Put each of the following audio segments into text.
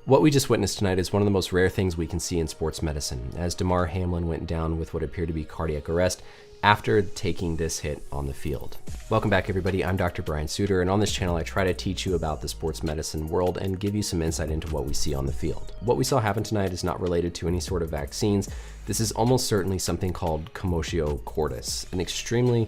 What we just witnessed tonight is one of the most rare things we can see in sports medicine, as Damar Hamlin went down with what appeared to be cardiac arrest after taking this hit on the field. Welcome back, everybody. I'm Dr. Brian Suter, and on this channel I try to teach you about the sports medicine world and give you some insight into what we see on the field. What we saw happen tonight is not related to any sort of vaccines. This is almost certainly something called commotio cordis, an extremely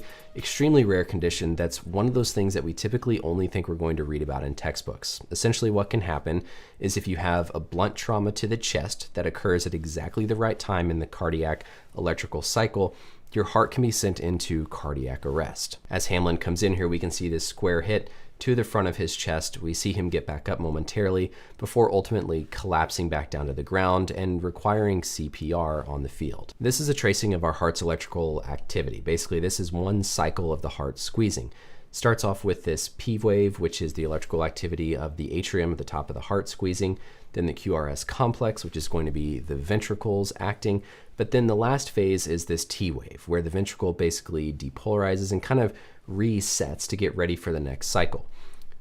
rare condition that's one of those things that we typically only think we're going to read about in textbooks. Essentially what can happen is if you have a blunt trauma to the chest that occurs at exactly the right time in the cardiac electrical cycle, your heart can be sent into cardiac arrest. As Hamlin comes in here, we can see this square hit to the front of his chest. We see him get back up momentarily before ultimately collapsing back down to the ground and requiring CPR on the field. This is a tracing of our heart's electrical activity. Basically, this is one cycle of the heart squeezing. Starts off with this P wave, which is the electrical activity of the atrium at the top of the heart squeezing, then the QRS complex, which is going to be the ventricles acting, but then the last phase is this T wave, where the ventricle basically depolarizes and kind of resets to get ready for the next cycle.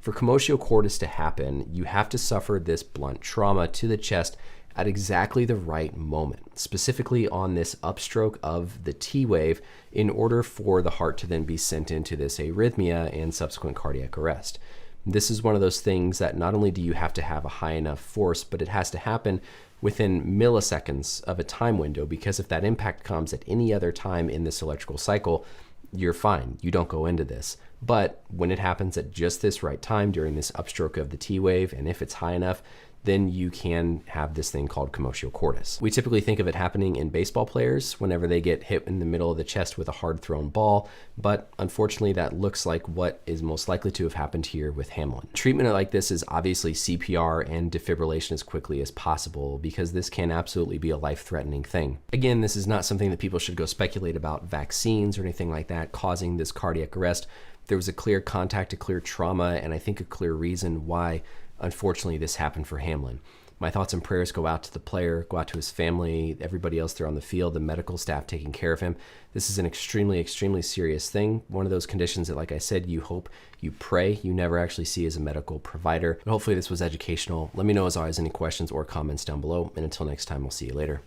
For commotio cordis to happen, you have to suffer this blunt trauma to the chest at exactly the right moment, specifically on this upstroke of the T wave, in order for the heart to then be sent into this arrhythmia and subsequent cardiac arrest. This is one of those things that not only do you have to have a high enough force, but it has to happen within milliseconds of a time window, because if that impact comes at any other time in this electrical cycle, you're fine. You don't go into this. But when it happens at just this right time during this upstroke of the T wave, and if it's high enough, then you can have this thing called commotio cordis. We typically think of it happening in baseball players whenever they get hit in the middle of the chest with a hard thrown ball, but unfortunately that looks like what is most likely to have happened here with Hamlin. Treatment like this is obviously CPR and defibrillation as quickly as possible, because this can absolutely be a life-threatening thing. Again, this is not something that people should go speculate about vaccines or anything like that causing this cardiac arrest. There was a clear contact, a clear trauma, and I think a clear reason why unfortunately this happened for Hamlin. My thoughts and prayers go out to the player, go out to his family, everybody else there on the field, the medical staff taking care of him. This is an extremely serious thing. One of those conditions that, like I said, you hope, you pray you never actually see as a medical provider. But hopefully this was educational. Let me know as always any questions or comments down below, and until next time, we'll see you later.